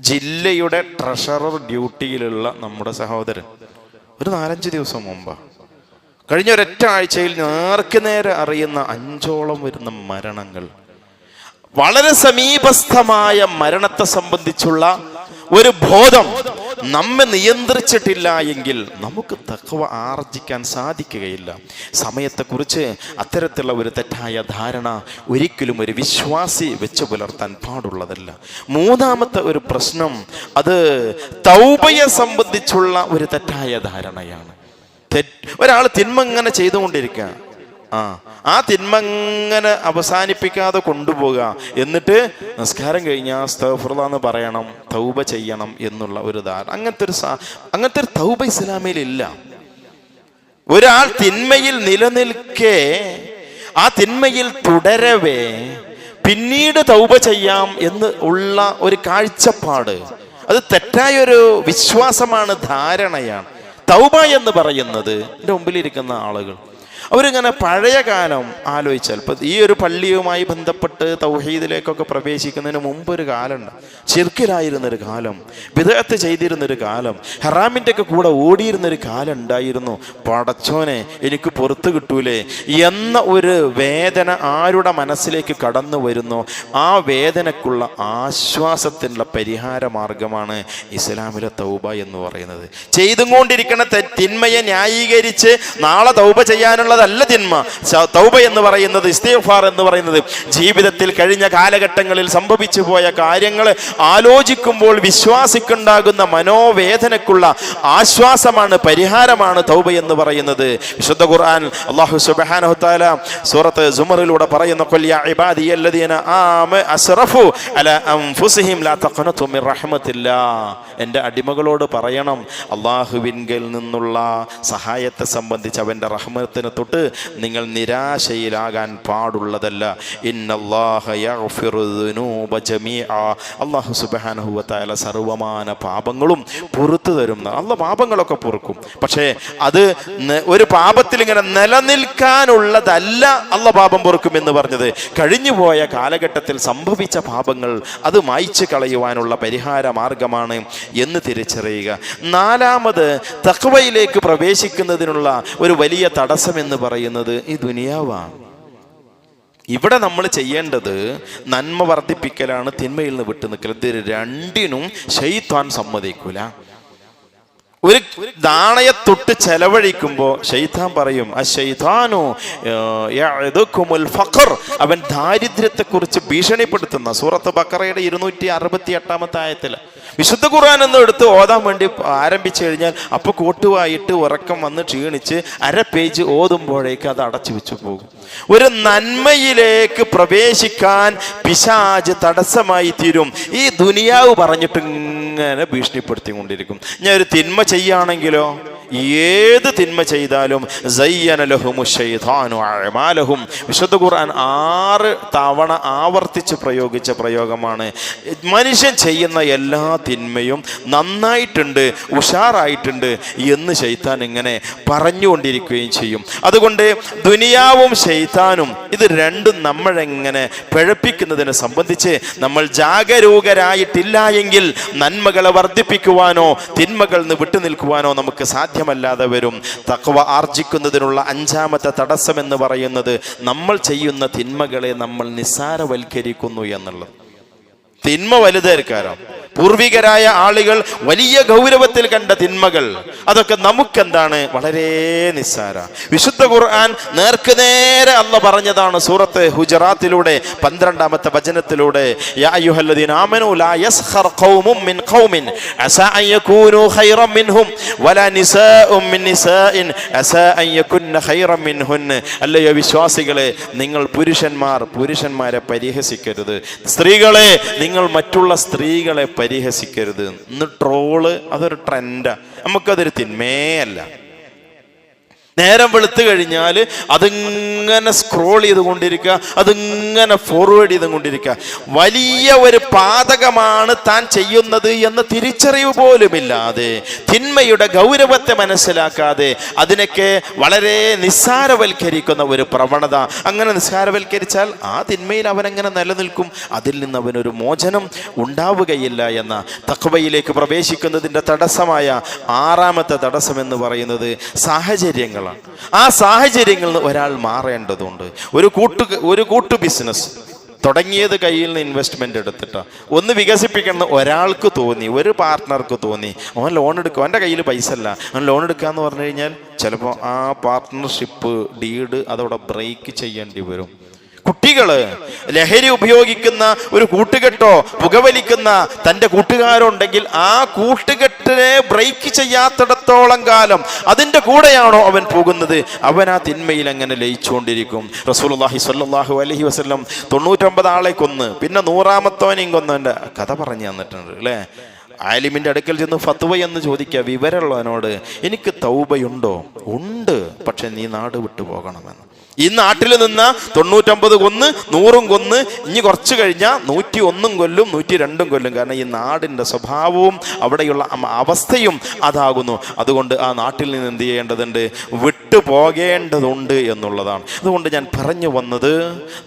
ജില്ലയുടെ ട്രഷറർ ഡ്യൂട്ടിയിലുള്ള നമ്മുടെ സഹോദരൻ ഒരു 4-5 ദിവസം മുമ്പാണ്. കഴിഞ്ഞ ഒരൊറ്റ ആഴ്ചയിൽ നേർക്ക് നേരെ അറിയുന്ന 5ഓളം വരുന്ന മരണങ്ങൾ. വളരെ സമീപസ്ഥമായ മരണത്തെ സംബന്ധിച്ചുള്ള ഒരു ബോധം നമ്മെ നിയന്ത്രിച്ചിട്ടില്ല എങ്കിൽ നമുക്ക് തഖ്വ ആർജിക്കാൻ സാധിക്കുകയില്ല. സമയത്തെക്കുറിച്ച് അത്തരത്തിലുള്ള ഒരു തെറ്റായ ധാരണ ഒരിക്കലും ഒരു വിശ്വാസി വെച്ച് പുലർത്താൻ പാടുള്ളതല്ല. മൂന്നാമത്തെ ഒരു പ്രശ്നം അത് തൗബയെ സംബന്ധിച്ചുള്ള ഒരു തെറ്റായ ധാരണയാണ്. ഒരാൾ തിന്മ ഇങ്ങനെ ചെയ്തുകൊണ്ടിരിക്കുക, ആ തിന്മ ഇങ്ങനെ അവസാനിപ്പിക്കാതെ കൊണ്ടുപോകുക, എന്നിട്ട് നിസ്കാരം കഴിഞ്ഞാൽ അസ്തഗ്ഫിറുല്ലാഹ് എന്ന് പറയണം, തൗബ ചെയ്യണം എന്നുള്ള ഒരു ധാരണ, അങ്ങനത്തെ ഒരു തൗബ ഇസ്ലാമിലില്ല. ഒരാൾ തിന്മയിൽ നിലനിൽക്കെ ആ തിന്മയിൽ തുടരവേ പിന്നീട് തൗബ ചെയ്യാം എന്ന് ഉള്ള ഒരു കാഴ്ചപ്പാട്, അത് തെറ്റായൊരു വിശ്വാസമാണ്, ധാരണയാണ്. തൗബ എന്ന് പറയുന്നത് എൻ്റെ മുമ്പിലിരിക്കുന്ന ആളുകൾ അവരിങ്ങനെ പഴയ കാലം ആലോചിച്ചാൽ, ഇപ്പം ഈ ഒരു പള്ളിയുമായി ബന്ധപ്പെട്ട് തൗഹീദിലേക്കൊക്കെ പ്രവേശിക്കുന്നതിന് മുമ്പൊരു കാലമുണ്ട്, ശിർക്കിലായിരുന്നൊരു കാലം, ബിദ്അത്ത് ചെയ്തിരുന്നൊരു കാലം, ഹറാമിൻ്റെ ഒക്കെ കൂടെ ഓടിയിരുന്നൊരു കാലം ഉണ്ടായിരുന്നു. പടച്ചോനെ എനിക്ക് പുറത്ത് കിട്ടൂലേ എന്ന ഒരു വേദന ആരുടെ മനസ്സിലേക്ക് കടന്നു വരുന്നു, ആ വേദനക്കുള്ള ആശ്വാസത്തിനുള്ള പരിഹാര മാർഗമാണ് ഇസ്ലാമിലെ തൗബ എന്ന് പറയുന്നത്. ചെയ്തുകൊണ്ടിരിക്കുന്ന തിന്മയെ ന്യായീകരിച്ച് നാളെ തൗബ ചെയ്യാനുള്ള ല്ല തിന്മ. തൗബ എന്ന് പറയുന്നത്, ഇസ്തിഗ്ഫാർ എന്ന് പറയുന്നത് ജീവിതത്തിൽ കഴിഞ്ഞ കാലഘട്ടങ്ങളിൽ സംഭവിച്ചു പോയ കാര്യങ്ങൾ ആലോചിക്കുമ്പോൾ വിശ്വാസിക്കുണ്ടാകുന്ന മനോവേദനക്കുള്ള ആശ്വാസമാണ്, പരിഹാരമാണ് തൗബ എന്ന് പറയുന്നത്. വിശുദ്ധ ഖുർആൻ അല്ലാഹു സുബ്ഹാനഹു തആല സൂറത്ത് സുമറിലൂടെ പറയുന്നു, ഖുൽ യാ ഇബാദിയല്ലദീന അസ്റഫു അലാ അൻഫുസിഹിം ലാ തഖ്നതു മിർ റഹ്മത്തില്ലാഹ്. എൻ്റെ അടിമകളോട് പറയണം, അല്ലാഹുവിങ്കൽ നിന്നുള്ള സഹായത്തെ സംബന്ധിച്ച്, അവൻ്റെ റഹ്മത്തിനെ തൊട്ട് നിങ്ങൾ നിരാശയിലാകാൻ പാടുള്ളതല്ല. ഇന്നല്ലാഹ യഗ്ഫിറു ദുനൂബ ജമീഅ. അല്ലാഹു സുബ്ഹാനഹു വ തആല സർവമാന പാപങ്ങളും പുറത്തു തരും. അല്ലാഹ് പാപങ്ങളൊക്കെ പൊറുക്കും, പക്ഷേ അത് ഒരു പാപത്തിൽ ഇങ്ങനെ നിലനിൽക്കാനുള്ളതല്ല. അല്ലാഹ് പാപം പൊറുക്കും എന്ന് പറഞ്ഞത് കഴിഞ്ഞുപോയ കാലഘട്ടത്തിൽ സംഭവിച്ച പാപങ്ങൾ അത് മായ്ച്ചു കളയുവാനുള്ള പരിഹാര മാർഗമാണ് എന്ന് തിരിച്ചറിയുക. നാലാമത്, തഖ്വയിലേക്ക് പ്രവേശിക്കുന്നതിനുള്ള ഒരു വലിയ തടസ്സം എന്ന് പറയുന്നത് ഈ ദുനിയാവാണ്. ഇവിടെ നമ്മൾ ചെയ്യേണ്ടത് നന്മ വർദ്ധിപ്പിക്കലാണ്, തിന്മയിൽ നിന്ന് വിട്ടു നിൽക്കൽ. ഇത് രണ്ടിനും ശൈത്താൻ സമ്മതിക്കൂല. ഒരു നാണയത്തൊട്ട് ചെലവഴിക്കുമ്പോൾ ശൈത്താൻ പറയും, അശ്ശൈത്താനു യഅദുകുമുൽ ഫഖർ, അവൻ ദാരിദ്ര്യത്തെക്കുറിച്ച് ഭീഷണിപ്പെടുത്തുന്ന സൂറത്ത് ബഖറയുടെ 268 ആയത്തിൽ വിശുദ്ധ ഖുർആൻ എന്ന് എടുത്ത് ഓതാൻ വേണ്ടി ആരംഭിച്ചു കഴിഞ്ഞാൽ അപ്പോൾ കോട്ടുവായിട്ട് ഉറക്കം വന്ന് ക്ഷീണിച്ച് അര പേജ് ഓതുമ്പോഴേക്ക് അത് അടച്ചു വെച്ചു പോകും. ഒരു നന്മയിലേക്ക് പ്രവേശിക്കാൻ പിശാച് തടസ്സമായി തീരും. ഈ ദുനിയാവ് പറഞ്ഞിട്ട് ഇങ്ങനെ ഭീഷണിപ്പെടുത്തിക്കൊണ്ടിരിക്കും. ഞാൻ ഒരു തിന്മ ചെയ്യുകയാണെങ്കിലോ, ഏത് തിന്മ ചെയ്താലും സയ്യന ലഹുമു ശൈത്താനു അഅമാലഹും. വിശുദ്ധ ഖുർആൻ 6 തവണ ആവർത്തിച്ച് പ്രയോഗിച്ച പ്രയോഗമാണ്. മനുഷ്യൻ ചെയ്യുന്ന എല്ലാ തിന്മയും നന്നായിട്ടുണ്ട്, ഉഷാറായിട്ടുണ്ട് എന്ന് ശൈത്താൻ ഇങ്ങനെ പറഞ്ഞുകൊണ്ടിരിക്കുകയും ചെയ്യും. അതുകൊണ്ട് ദുനിയാവും ശൈത്താനും ഇത് രണ്ടും നമ്മളെങ്ങനെ പിഴപ്പിക്കുന്നതിനെ സംബന്ധിച്ച് നമ്മൾ ജാഗരൂകരായിട്ടില്ല എങ്കിൽ നന്മകളെ വർദ്ധിപ്പിക്കുവാനോ തിന്മകളിൽ നിന്ന് വിട്ടുനിൽക്കുവാനോ നമുക്ക് സാധ്യമല്ലാതെ വരും. തഖ്വ ആർജിക്കുന്നതിനുള്ള 5ാമത്തെ തടസ്സം എന്ന് പറയുന്നത് നമ്മൾ ചെയ്യുന്ന തിന്മകളെ നമ്മൾ നിസ്സാരവൽക്കരിക്കുന്നു എന്നുള്ളത്. തിന്മ വലുതേൽക്കാരോ, പൂർവികരായ ആളുകൾ വലിയ ഗൗരവത്തിൽ കണ്ട തിന്മകൾ അതൊക്കെ നമുക്കെന്താണ്, വളരെ നിസ്സാര. വിശുദ്ധ ഖുർആൻ നേർക്കുനേരെ അല്ലാഹ് പറഞ്ഞതാണ് സൂറത്ത് ഹുജറാത്തിലൂടെ 12ാമത്തെ വചനത്തിലൂടെ, യാ അയ്യുഹല്ലദീന ആമനൂ ലാ യസ്ഖർ ഖൗമും മിൻ ഖൗമിൻ അസാ അൻ യകൂനൂ ഖൈറൻ മിൻഹും വലാ നിസാഉം മിൻ നിസാഇൻ അസാ അൻ യകുന്ന ഖൈറൻ മിൻഹുൻ. അല്ലയോ വിശ്വാസികളെ, നിങ്ങൾ പുരുഷന്മാരെ പരിഹസിക്കരുത്, സ്ത്രീകളെ നിങ്ങൾ മറ്റുള്ള സ്ത്രീകളെ പരിഹസിക്കരുത്. ഇന്ന് ട്രോള് അതൊരു ട്രെൻഡാ, നമുക്കതൊരു തിന്മയല്ല. നേരം വെളുത്തു കഴിഞ്ഞാൽ അതിങ്ങനെ സ്ക്രോൾ ചെയ്തുകൊണ്ടിരിക്കുക, അതിങ്ങനെ ഫോർവേഡ് ചെയ്തുകൊണ്ടിരിക്കുക. വലിയ ഒരു പാതകമാണ് താൻ ചെയ്യുന്നത് എന്ന തിരിച്ചറിവ് പോലുമില്ലാതെ, തിന്മയുടെ ഗൗരവത്തെ മനസ്സിലാക്കാതെ അതിനൊക്കെ വളരെ നിസ്സാരവൽക്കരിക്കുന്ന ഒരു പ്രവണത. അങ്ങനെ നിസ്സാരവൽക്കരിച്ചാൽ ആ തിന്മയിൽ അവനെങ്ങനെ നിലനിൽക്കും? അതിൽ നിന്ന് അവനൊരു മോചനം ഉണ്ടാവുകയില്ല എന്ന തഖ്വയിലേക്ക് പ്രവേശിക്കുന്നതിൻ്റെ തടസ്സമായ 6ാമത്തെ തടസ്സം എന്ന് പറയുന്നത് സാഹചര്യങ്ങളാണ്. ആ സാഹചര്യങ്ങളിൽ നിന്ന് ഒരാൾ മാറേണ്ടതുണ്ട്. ഒരു കൂട്ടു ബിസിനസ്, തുടങ്ങിയത് കയ്യിൽ നിന്ന് ഇൻവെസ്റ്റ്മെന്റ് എടുത്തിട്ടാ. ഒന്ന് വികസിപ്പിക്കണം ഒരാൾക്ക് തോന്നി, ഒരു പാർട്ട്ണർക്ക് തോന്നി, അവൻ ലോൺ എടുക്കും, അവൻ്റെ കയ്യിൽ പൈസ അല്ല, അവൻ ലോൺ എടുക്കാന്ന് പറഞ്ഞു കഴിഞ്ഞാൽ ചിലപ്പോൾ ആ പാർട്ട്ണർഷിപ്പ് ഡീഡ് അതവിടെ ബ്രേക്ക് ചെയ്യേണ്ടി വരും. കുട്ടികള് ലഹരി ഉപയോഗിക്കുന്ന ഒരു കൂട്ടുകെട്ടോ പുകവലിക്കുന്ന തൻ്റെ കൂട്ടുകാരുണ്ടെങ്കിൽ ആ കൂട്ടുകെട്ടിനെ ബ്രേക്ക് ചെയ്യാത്തിടത്തോളം കാലം അതിൻ്റെ കൂടെയാണോ അവൻ പോകുന്നത്, അവൻ ആ തിന്മയിൽ അങ്ങനെ ലയിച്ചുകൊണ്ടിരിക്കും. റസൂലുള്ളാഹി സ്വല്ലല്ലാഹു അലൈഹി വസല്ലം 99 ആളെ കൊന്ന് പിന്നെ 100ാമത്തവനെയും കൊന്നവൻ്റെ കഥ പറഞ്ഞു തന്നിട്ടുണ്ട് അല്ലേ. ആലിമിൻ്റെ അടുക്കൽ ചെന്ന് ഫത്വ എന്ന് ചോദിക്കുക വിവരമുള്ളവനോട്, എനിക്ക് തൗബയുണ്ടോ? ഉണ്ട്, പക്ഷെ നീ നാട് വിട്ടു പോകണമെന്ന്. ഈ നാട്ടിൽ നിന്ന് 99 കൊന്ന് 100 കൊന്ന് ഇനി കുറച്ച് കഴിഞ്ഞാൽ 101 കൊല്ലും 102 കൊല്ലും. കാരണം ഈ നാടിൻ്റെ സ്വഭാവവും അവിടെയുള്ള അവസ്ഥയും അതാകുന്നു. അതുകൊണ്ട് ആ നാട്ടിൽ നിന്ന് എന്ത് ചെയ്യേണ്ടതുണ്ട്? വിട്ടു പോകേണ്ടതുണ്ട് എന്നുള്ളതാണ്. അതുകൊണ്ട് ഞാൻ പറഞ്ഞു വന്നത്,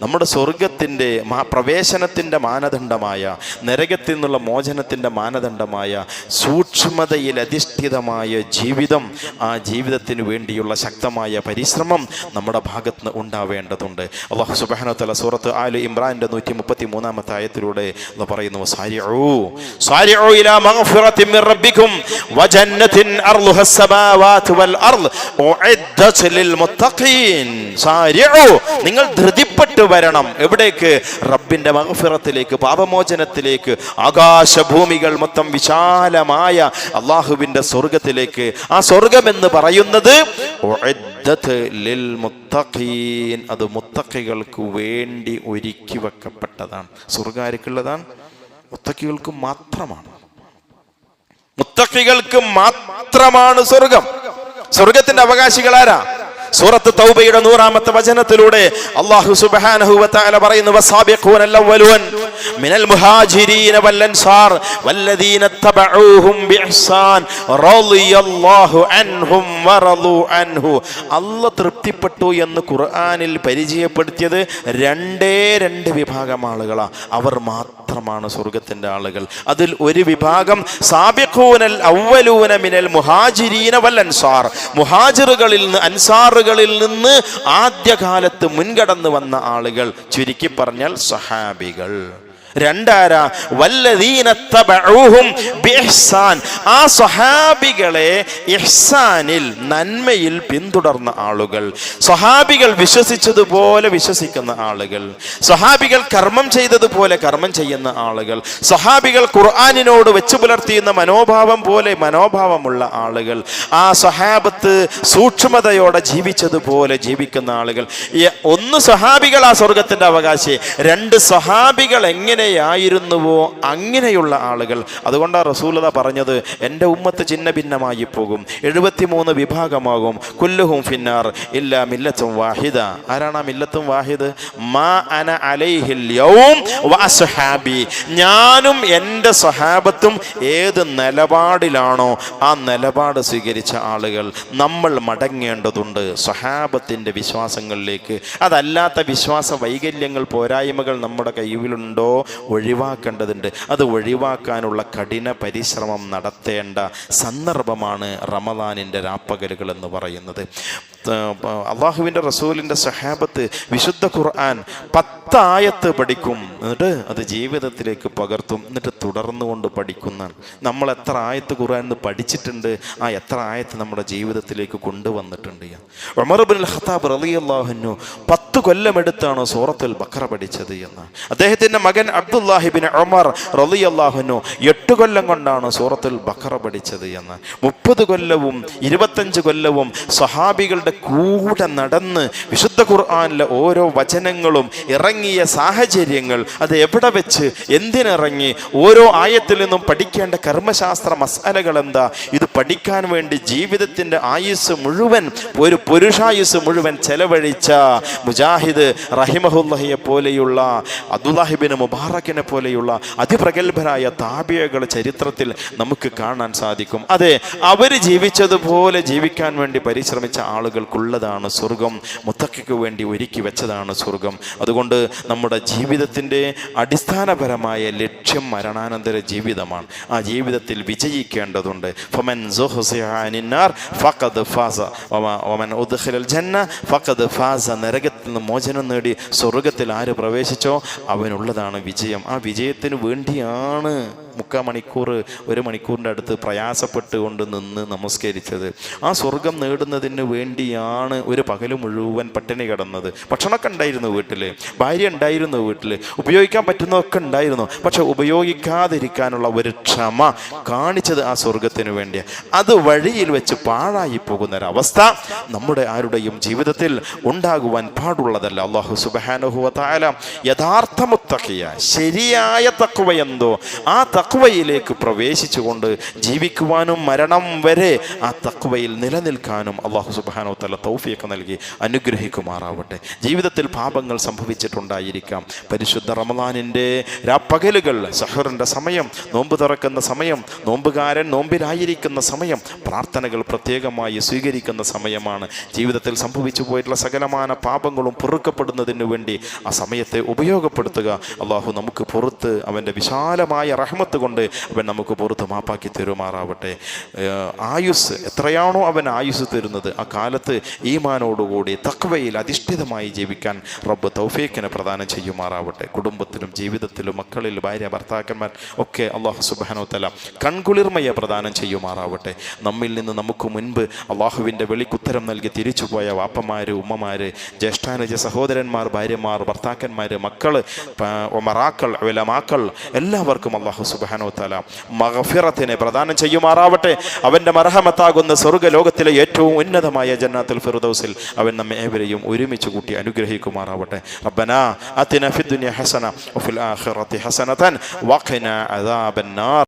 നമ്മുടെ സ്വർഗത്തിൻ്റെ പ്രവേശനത്തിൻ്റെ മാനദണ്ഡമായ, നരകത്തിൽ നിന്നുള്ള മോചനത്തിൻ്റെ മാനദണ്ഡമായ സൂക്ഷ്മതയിൽ അധിഷ്ഠിതമായ ജീവിതം, ആ ജീവിതത്തിന് വേണ്ടിയുള്ള ശക്തമായ പരിശ്രമം നമ്മുടെ ഭാഗത്ത് ഉണ്ടാവേണ്ടതുണ്ട്. അല്ലാഹു സുബ്ഹാനഹു വ തആല സൂറത്ത് ആലി ഇംറാന്റെ 133-ാമത്തെ ആയത്തിലൂടെ അല്ലാഹു പറയുന്നു, സാരിഉ ഇലാ മഗ്ഫിറത്തിൻ മിർ റബ്ബിക്കും വജന്നത്തിൻ അർളുഹാ അസ്സമാവാതു വൽ അർള് ഉഇദ്ദത് ലിൽ മുത്തഖീൻ. സാരിഉ, നിങ്ങൾ ധൃതിപ്പെട്ടു വരണം. എവിടേക്ക്? റബ്ബിന്റെ മഗ്ഫിറത്തിലേക്ക്, പാപമോചനത്തിലേക്ക്, ആകാശഭൂമികൾ മൊത്തം വിശാലമായ അല്ലാഹുവിന്റെ സ്വർഗത്തിലേക്ക്. ആ സ്വർഗം എന്ന് പറയുന്നത് ലിൽ മുത്തഖീൻ, അത് മുത്തഖികൾക്ക് വേണ്ടി ഒരുക്കി വെക്കപ്പെട്ടതാണ്. സ്വർഗ്ഗാർക്കുള്ളതാണ്? മുത്തഖികൾക്ക് മാത്രമാണ്. മുത്തഖികൾക്ക് മാത്രമാണ് സ്വർഗം. സ്വർഗത്തിന്റെ അവകാശികൾ ആരാ? സൂറത്ത് തൗബയുടെ 100ാമത്തെ വചനത്തിലൂടെ അല്ലാഹു സുബ്ഹാനഹു വ തആല പറയുന്നു, വസാബിഖൂനൽ അവ്വലൂൻ മിനൽ മുഹാജിരീന വൽ അൻസാർ വല്ലദീന തബഊഹും ബിഇഹ്സാൻ റളിയല്ലാഹു അൻഹും വറളു അൻഹു. അല്ലാഹ് തൃപ്തിപ്പെട്ടു എന്ന് ഖുർആനിൽ പരിചയപ്പെടുത്തിയത് 2 വിഭാഗം ആളുകളാ. അവർ മാത്രമാണ് സ്വർഗത്തിന്റെ ആളുകൾ. അതിൽ ഒരു വിഭാഗം സാബിഖൂനൽ അവ്വലൂന മിനൽ മുഹാജിരീന വൽ അൻസാർ, മുഹാജിറുകളിൽ നിന്ന് അൻസാറുകളിൽ നിന്ന് ആദ്യകാലത്ത് മുൻകടന്നു വന്ന ആളുകൾ, ചുരുക്കി പറഞ്ഞാൽ സഹാബികൾ. 2 വല്ലദീന തബഊഹും ബിഇഹ്സാൻ, ആ സ്വഹാബികളെ ഇഹ്സാനിൽ നന്മയിൽ പിന്തുടർന്ന ആളുകൾ, സ്വഹാബികൾ വിശ്വസിച്ചതുപോലെ വിശ്വസിക്കുന്ന ആളുകൾ, സ്വഹാബികൾ കർമ്മം ചെയ്തതുപോലെ കർമ്മം ചെയ്യുന്ന ആളുകൾ, സ്വഹാബികൾ ഖുർആനിനോട് വെച്ചു പുലർത്തിയുന്ന മനോഭാവം പോലെ മനോഭാവമുള്ള ആളുകൾ, ആ സ്വഹാബത്ത് സൂക്ഷ്മതയോടെ ജീവിച്ചതുപോലെ ജീവിക്കുന്ന ആളുകൾ. 1 സ്വഹാബികൾ ആ സ്വർഗത്തിന്റെ അവകാശി, 2 സ്വഹാബികൾ എങ്ങനെ ായിരുന്നുവോ അങ്ങനെയുള്ള ആളുകൾ. അതുകൊണ്ടാണ് റസൂലുള്ളാഹി പറഞ്ഞത്, എൻ്റെ ഉമ്മത്ത് ചിന്ന ഭിന്നമായി പോകും, 73 വിഭാഗമാകും, കുല്ലുഹും ഫിന്നാർ ഇല്ലാ മില്ലത്തും വാഹിദ. ആരാണ് ആ മില്ലത്തും വാഹിദ്? മാ അന അലൈഹിൽ യൗം വഅസ്ഹാബി, ഞാനും എൻ്റെ സ്വഹാബത്തും ഏത് നിലപാടിലാണോ ആ നിലപാട് സ്വീകരിച്ച ആളുകൾ. നമ്മൾ മടങ്ങേണ്ടതുണ്ട് സ്വഹാബത്തിൻ്റെ വിശ്വാസങ്ങളിലേക്ക്. അതല്ലാത്ത വിശ്വാസ വൈകല്യങ്ങൾ, പോരായ്മകൾ നമ്മുടെ കയ്യിലുണ്ടോ ഒഴിവാക്കേണ്ടതുണ്ട്. അത് ഒഴിവാക്കാനുള്ള കഠിന പരിശ്രമം നടത്തേണ്ട സന്ദർഭമാണ് റമദാനിൻ്റെ രാപ്പകലുകൾ എന്ന് പറയുന്നത്. അള്ളാഹുവിൻ്റെ റസൂലിൻ്റെ സഹാബത്ത് വിശുദ്ധ ഖുർആൻ 10 ആയത്ത് പഠിക്കും, എന്നിട്ട് അത് ജീവിതത്തിലേക്ക് പകർത്തും, എന്നിട്ട് തുടർന്നുകൊണ്ട് പഠിക്കുന്നതാണ്. നമ്മൾ എത്ര ആയത്ത് ഖുർആൻ പഠിച്ചിട്ടുണ്ട്, ആ എത്ര ആയത്ത് നമ്മുടെ ജീവിതത്തിലേക്ക് കൊണ്ടുവന്നിട്ടുണ്ട്. ഉമർ ഇബ്നുൽ ഖത്താബ് റളിയല്ലാഹു അൻഹു 10 കൊല്ലമെടുത്താണ് സൂറത്തുൽ ബഖറ പഠിച്ചത് എന്ന്. അദ്ദേഹത്തിൻ്റെ മകൻ അബ്ദുല്ലാഹി ഇബ്നു ഉമർ റളിയല്ലാഹു അൻഹു 8 കൊല്ലം കൊണ്ടാണ് സൂറത്തുൽ ബഖറ പഠിച്ചത് എന്ന്. 30 കൊല്ലവും 25 കൊല്ലവും സഹാബികളുടെ കൂടെ നടന്ന് വിശുദ്ധ ഖുർആനിലെ ഓരോ വചനങ്ങളും ഇറങ്ങിയ സാഹചര്യങ്ങൾ, അത് എവിടെ വെച്ച് എന്തിനിറങ്ങി, ഓരോ ആയത്തിൽ നിന്നും പഠിക്കേണ്ട കർമ്മശാസ്ത്ര മസാലകൾ എന്താ, ഇത് പഠിക്കാൻ വേണ്ടി ജീവിതത്തിൻ്റെ ആയുസ് മുഴുവൻ, ഒരു പുരുഷായുസ് മുഴുവൻ ചെലവഴിച്ച മുജാഹിദ് റഹിമഹുല്ലാഹിയെ പോലെയുള്ള, അബ്ദുല്ലാഹി ഇബ്നു മുബാറക്കിനെ പോലെയുള്ള അതിപ്രഗത്ഭരായ താബിഈകളുടെ ചരിത്രത്തിൽ നമുക്ക് കാണാൻ സാധിക്കും. അതെ, അവർ ജീവിച്ചതുപോലെ ജീവിക്കാൻ വേണ്ടി പരിശ്രമിച്ച ആളുകൾക്കുള്ളതാണ് സ്വർഗം. മുത്തഖി നമുക്കൊക്കെ വേണ്ടി ഒരുക്കി വെച്ചതാണ് സ്വർഗം. അതുകൊണ്ട് നമ്മുടെ ജീവിതത്തിൻ്റെ അടിസ്ഥാനപരമായ ലക്ഷ്യം മരണാനന്തര ജീവിതമാണ്. ആ ജീവിതത്തിൽ വിജയിക്കേണ്ടതുണ്ട്. ഫമൻ സുഹ്സിഹ അനിന്നാർ ഫഖദ് ഫാസ വമൻ ഉദ്ഖിലൽ ജന്ന ഫഖദ് ഫാസ. നരകത്തിൽ നിന്ന് മോചനം നേടി സ്വർഗത്തിൽ ആര് പ്രവേശിച്ചോ അവനുള്ളതാണ് വിജയം. ആ വിജയത്തിന് വേണ്ടിയാണ് 3/4 മണിക്കൂർ 1 മണിക്കൂറിൻ്റെ അടുത്ത് പ്രയാസപ്പെട്ടുകൊണ്ട് നിന്ന് നമസ്കരിച്ചത്. ആ സ്വർഗം നേടുന്നതിന് വേണ്ടിയാണ് ഒരു പകല് മുഴുവൻ പട്ടിണി കിടന്നത്. ഭക്ഷണമൊക്കെ ഉണ്ടായിരുന്നു വീട്ടിൽ, ഭാര്യ ഉണ്ടായിരുന്നു വീട്ടിൽ, ഉപയോഗിക്കാൻ പറ്റുന്നതൊക്കെ ഉണ്ടായിരുന്നു. പക്ഷെ ഉപയോഗിക്കാതിരിക്കാനുള്ള ഒരു ക്ഷമ കാണിച്ചത് ആ സ്വർഗത്തിന് വേണ്ടിയാണ്. അത് വഴിയിൽ വെച്ച് പാഴായി പോകുന്നൊരവസ്ഥ നമ്മുടെ ആരുടെയും ജീവിതത്തിൽ ഉണ്ടാകുവാൻ പാടുള്ളതല്ല. അല്ലാഹു സുബ്ഹാനഹു വ തആല യഥാർത്ഥ മുത്തഖിയ, ശരിയായ തഖ്വയെന്തോ ആ തഖ്വയിലേക്ക് പ്രവേശിച്ചുകൊണ്ട് ജീവിക്കുവാനും മരണം വരെ ആ തഖ്വയിൽ നിലനിൽക്കാനും അല്ലാഹു സുബ്ഹാനഹു വ തആല തൗഫീഖ് നൽകി അനുഗ്രഹിക്കുമാറാവട്ടെ. ജീവിതത്തിൽ പാപങ്ങൾ സംഭവിച്ചിട്ടുണ്ടായിരിക്കാം. പരിശുദ്ധ റമളാനിൻ്റെ രാപ്പകലുകൾ, സഹറിൻ്റെ സമയം, നോമ്പ് തുറക്കുന്ന സമയം, നോമ്പുകാരൻ നോമ്പിലായിരിക്കുന്ന സമയം, പ്രാർത്ഥനകൾ പ്രത്യേകമായി സ്വീകരിക്കുന്ന സമയമാണ്. ജീവിതത്തിൽ സംഭവിച്ചു പോയിട്ടുള്ള സകലമാന പാപങ്ങളും പൊറുക്കപ്പെടുന്നതിന് വേണ്ടി ആ സമയത്തെ ഉപയോഗപ്പെടുത്തുക. അല്ലാഹു നമുക്ക് പുറത്ത് അവൻ്റെ വിശാലമായ റഹ്മത്ത് കൊണ്ട് അവൻ നമുക്ക് പുറത്ത് മാപ്പാക്കി തരുമാറാവട്ടെ. ആയുസ് എത്രയാണോ അവൻ ആയുസ് തരുന്നത്, ആ കാലത്ത് ഈമാനോടുകൂടി തഖ്വയിൽ അധിഷ്ഠിതമായി ജീവിക്കാൻ റബ്ബ് തൗഫീഖിനെ പ്രദാനം ചെയ്യുമാറാവട്ടെ. കുടുംബത്തിലും ജീവിതത്തിലും മക്കളിൽ ഭാര്യ ഭർത്താക്കന്മാർ ഒക്കെ അല്ലാഹു സുബ്ഹാനഹു വ തആല കൺകുളിർമയെ പ്രദാനം ചെയ്യുമാറാവട്ടെ. നമ്മിൽ നിന്ന് നമുക്ക് മുൻപ് അള്ളാഹുവിൻ്റെ വിളിക്കുത്തരം നൽകി തിരിച്ചുപോയ വാപ്പമാർ, ഉമ്മമാർ, ജ്യേഷ്ഠാനുജ സഹോദരന്മാർ, ഭാര്യമാർ, ഭർത്താക്കന്മാർ, മക്കൾ, മറാക്കൾ, ഉലമാക്കൾ എല്ലാവർക്കും അല്ലാഹു സുബ്ഹാനഹു വ തആല മഗ്ഫിറത്തിനെ പ്രദാനം ചെയ്യുമാറാവട്ടെ. അവൻ്റെ മർഹമത്താകുന്ന സ്വർഗ്ഗലോകത്തിലെ ഏറ്റവും ഉന്നതമായ ജന്നാത്തുൽ ഫിർദൗസിൽ അവൻ നമ്മെ ഏവരെയും ഒരുമിച്ച് കൂട്ടി അനുഗ്രഹിക്കുമാറാവട്ടെ. റബ്ബനാ ആതിനാ ഫിദ്ദുനിയ ഹസന വഫിൽ ആഖിറതി ഹസനതൻ വഖിനാ അദാബന്നാർ.